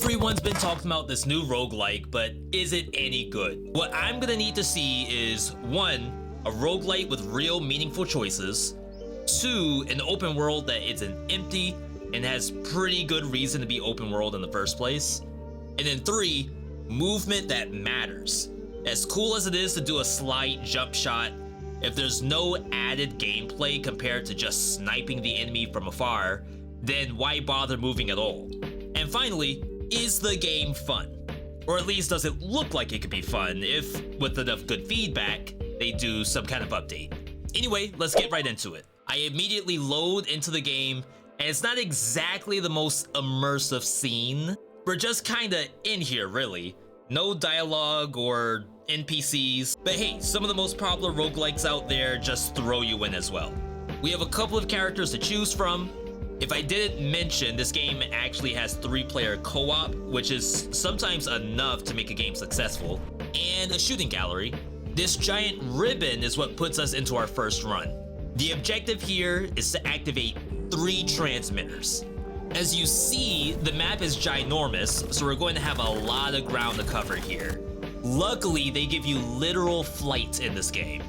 Everyone's been talking about this new roguelike, but is it any good? What I'm gonna need to see is 1. A roguelite with real meaningful choices, 2. An open world that isn't empty and has pretty good reason to be open world in the first place, and then 3. Movement that matters. As cool as it is to do a slight jump shot, if there's no added gameplay compared to just sniping the enemy from afar, then why bother moving at all? And finally, is the game fun? Or at least does it look like it could be fun if, with enough good feedback, they do some kind of update? Anyway, let's get right into it. I immediately load into the game, and it's not exactly the most immersive scene. We're just kinda in here, really. No dialogue or NPCs, but hey, some of the most popular roguelikes out there just throw you in as well. We have a couple of characters to choose from. If I didn't mention, this game actually has 3-player co-op, which is sometimes enough to make a game successful, and a shooting gallery. This giant ribbon is what puts us into our first run. The objective here is to activate 3 transmitters. As you see, the map is ginormous, so we're going to have a lot of ground to cover here. Luckily, they give you literal flight in this game.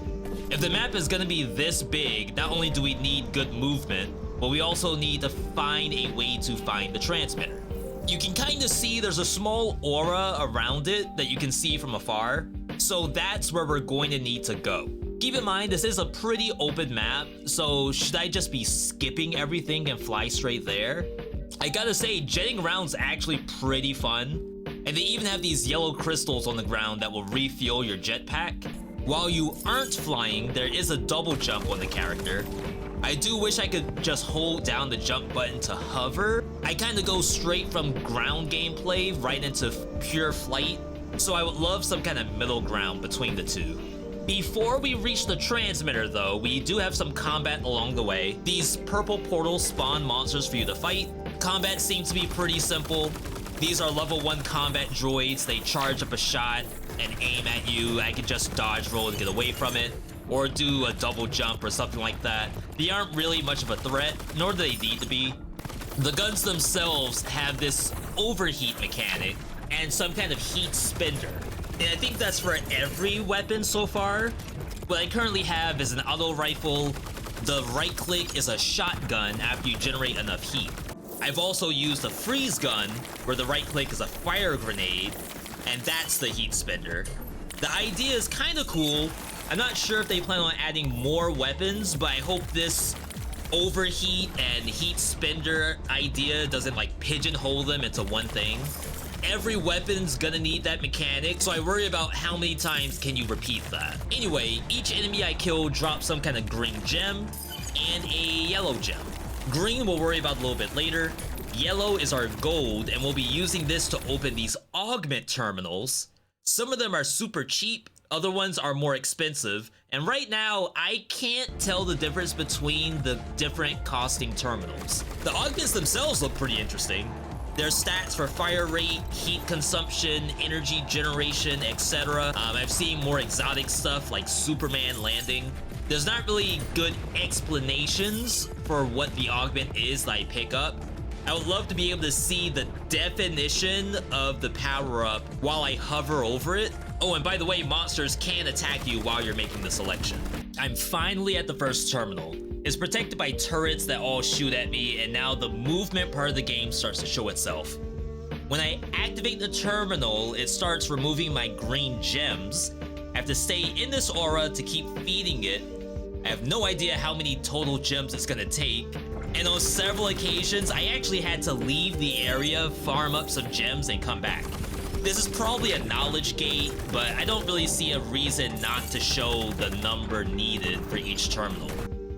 If the map is going to be this big, not only do we need good movement, but we also need to find a way to find the transmitter. You can kind of see there's a small aura around it that you can see from afar, so that's where we're going to need to go. Keep in mind, this is a pretty open map, so should I just be skipping everything and fly straight there? I gotta say, jetting around's actually pretty fun, and they even have these yellow crystals on the ground that will refuel your jetpack. While you aren't flying, there is a double jump on the character. I do wish I could just hold down the jump button to hover. I kinda go straight from ground gameplay right into pure flight, so I would love some kind of middle ground between the two. Before we reach the transmitter though, we do have some combat along the way. These purple portals spawn monsters for you to fight. Combat seems to be pretty simple. These are level 1 combat droids. They charge up a shot and aim at you. I can just dodge roll to get away from it, or do a double jump or something like that. They aren't really much of a threat, nor do they need to be. The guns themselves have this overheat mechanic and some kind of heat spender. And I think that's for every weapon so far. What I currently have is an auto rifle. The right click is a shotgun after you generate enough heat. I've also used a freeze gun, where the right click is a fire grenade, and that's the heat spender. The idea is kinda cool. I'm not sure if they plan on adding more weapons, but I hope this overheat and heat spender idea doesn't like pigeonhole them into one thing. Every weapon's gonna need that mechanic, so I worry about how many times can you repeat that. Anyway, each enemy I kill drops some kind of green gem and a yellow gem. Green we'll worry about a little bit later. Yellow is our gold, and we'll be using this to open these augment terminals. Some of them are super cheap, other ones are more expensive, and right now I can't tell the difference between the different costing terminals. The augments themselves look pretty interesting. Their stats for fire rate, heat consumption, energy generation, etc. I've seen more exotic stuff like Superman landing. There's not really good explanations for what the augment is that I pick up. I would love to be able to see the definition of the power-up while I hover over it. Oh, and by the way, monsters can attack you while you're making the selection. I'm finally at the first terminal. It's protected by turrets that all shoot at me, and now the movement part of the game starts to show itself. When I activate the terminal, it starts removing my green gems. I have to stay in this aura to keep feeding it. I have no idea how many total gems it's gonna take. And on several occasions, I actually had to leave the area, farm up some gems, and come back. This is probably a knowledge gate, but I don't really see a reason not to show the number needed for each terminal.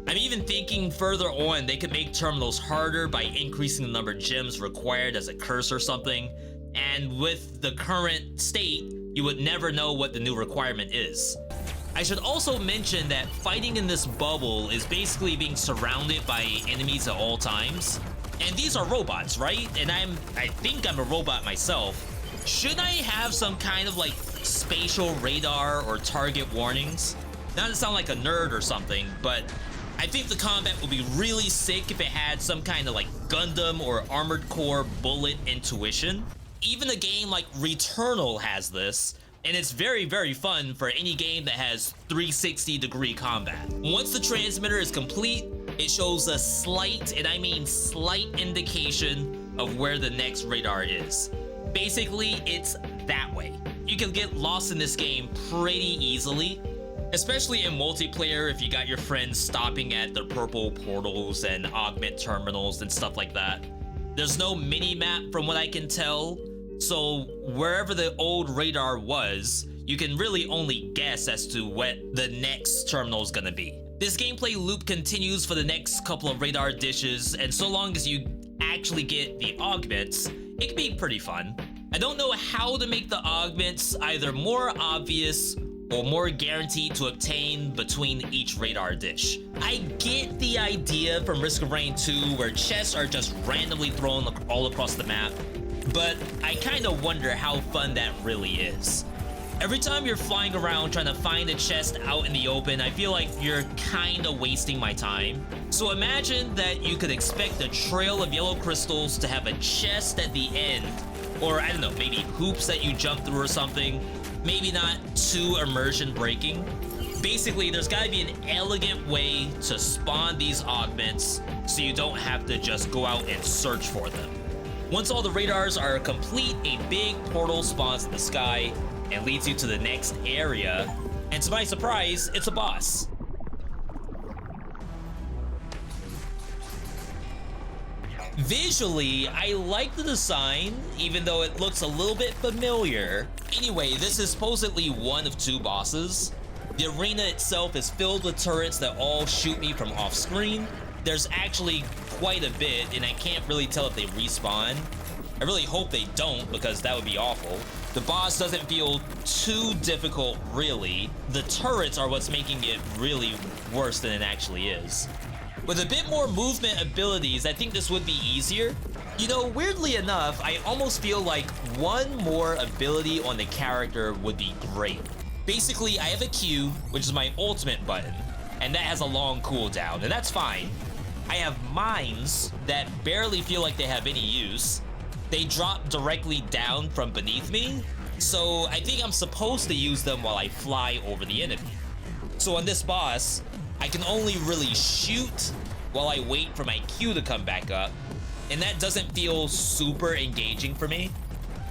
I'm even thinking further on, they could make terminals harder by increasing the number of gems required as a curse or something. And with the current state, you would never know what the new requirement is. I should also mention that fighting in this bubble is basically being surrounded by enemies at all times. And these are robots, right? And I think I'm a robot myself. Should I have some kind of like spatial radar or target warnings? Not to sound like a nerd or something, but I think the combat would be really sick if it had some kind of like Gundam or Armored Core bullet intuition. Even a game like Returnal has this, and it's very, very fun for any game that has 360-degree combat. Once the transmitter is complete, it shows a slight, and I mean slight, indication of where the next radar is. Basically, it's that way. You can get lost in this game pretty easily, especially in multiplayer if you got your friends stopping at the purple portals and augment terminals and stuff like that. There's no mini-map from what I can tell, so wherever the old radar was, you can really only guess as to what the next terminal is gonna be. This gameplay loop continues for the next couple of radar dishes, and so long as you actually get the augments, it can be pretty fun. I don't know how to make the augments either more obvious or more guaranteed to obtain between each radar dish. I get the idea from Risk of Rain 2 where chests are just randomly thrown all across the map, but I kind of wonder how fun that really is. Every time you're flying around trying to find a chest out in the open, I feel like you're kind of wasting my time. So imagine that you could expect a trail of yellow crystals to have a chest at the end, or I don't know, maybe hoops that you jump through or something. Maybe not too immersion breaking. Basically, there's gotta be an elegant way to spawn these augments so you don't have to just go out and search for them. Once all the radars are complete, a big portal spawns in the sky and leads you to the next area. And to my surprise, it's a boss. Visually, I like the design, even though it looks a little bit familiar. Anyway, this is supposedly one of two bosses. The arena itself is filled with turrets that all shoot me from off screen. There's actually quite a bit, and I can't really tell if they respawn. I really hope they don't, because that would be awful. The boss doesn't feel too difficult, really. The turrets are what's making it really worse than it actually is. With a bit more movement abilities, I think this would be easier. You know, weirdly enough, I almost feel like one more ability on the character would be great. Basically, I have a Q, which is my ultimate button, and that has a long cooldown, and that's fine. I have mines that barely feel like they have any use. They drop directly down from beneath me, so I think I'm supposed to use them while I fly over the enemy. So on this boss, I can only really shoot while I wait for my Q to come back up, and that doesn't feel super engaging for me.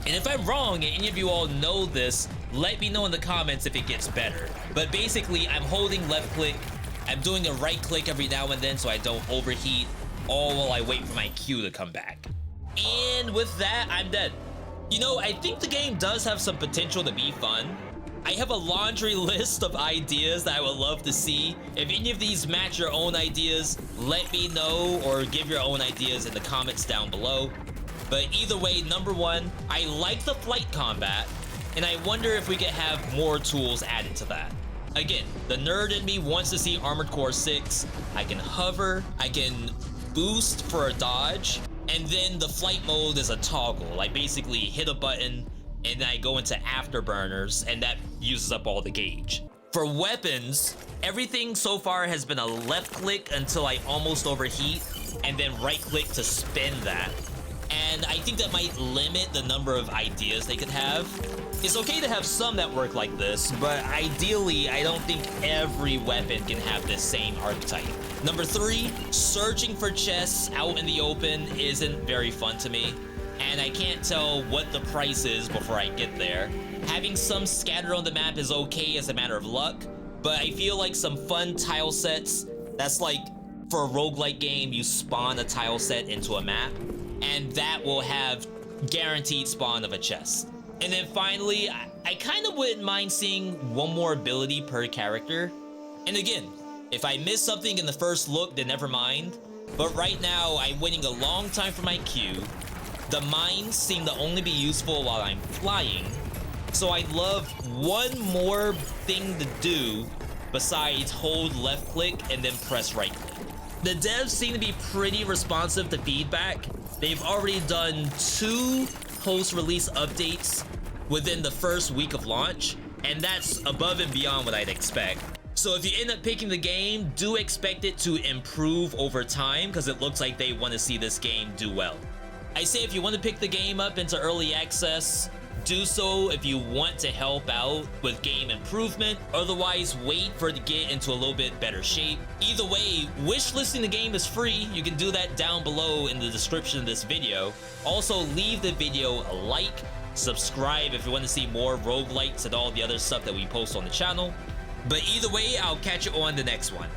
And if I'm wrong and any of you all know this, let me know in the comments if it gets better. But basically, I'm holding left click, I'm doing a right click every now and then so I don't overheat, all while I wait for my Q to come back. And with that, I'm dead. You know, I think the game does have some potential to be fun. I have a laundry list of ideas that I would love to see. If any of these match your own ideas, let me know, or give your own ideas in the comments down below. But either way, number one, I like the flight combat, and I wonder if we could have more tools added to that. Again, the nerd in me wants to see Armored Core 6. I can hover, I can boost for a dodge, and then the flight mode is a toggle. I basically hit a button, and then I go into afterburners, and that uses up all the gauge. For weapons, everything so far has been a left click until I almost overheat, and then right click to spin that. And I think that might limit the number of ideas they could have. It's okay to have some that work like this, but ideally, I don't think every weapon can have this same archetype. Number three, searching for chests out in the open isn't very fun to me, and I can't tell what the price is before I get there. Having some scatter on the map is okay as a matter of luck, but I feel like some fun tile sets, that's like for a roguelike game, you spawn a tile set into a map, and that will have guaranteed spawn of a chest. And then finally, I kind of wouldn't mind seeing one more ability per character. And again, if I miss something in the first look, then never mind. But right now, I'm waiting a long time for my Q. The mines seem to only be useful while I'm flying. So I'd love one more thing to do besides hold left click and then press right click. The devs seem to be pretty responsive to feedback. They've already done 2 post-release updates within the first week of launch, and that's above and beyond what I'd expect. So if you end up picking the game, do expect it to improve over time, because it looks like they want to see this game do well. I say if you want to pick the game up into early access, do so if you want to help out with game improvement. Otherwise, wait for it to get into a little bit better shape. Either way, wishlisting the game is free. You can do that down below in the description of this video. Also, leave the video a like, subscribe if you want to see more roguelites and all the other stuff that we post on the channel. But either way, I'll catch you on the next one.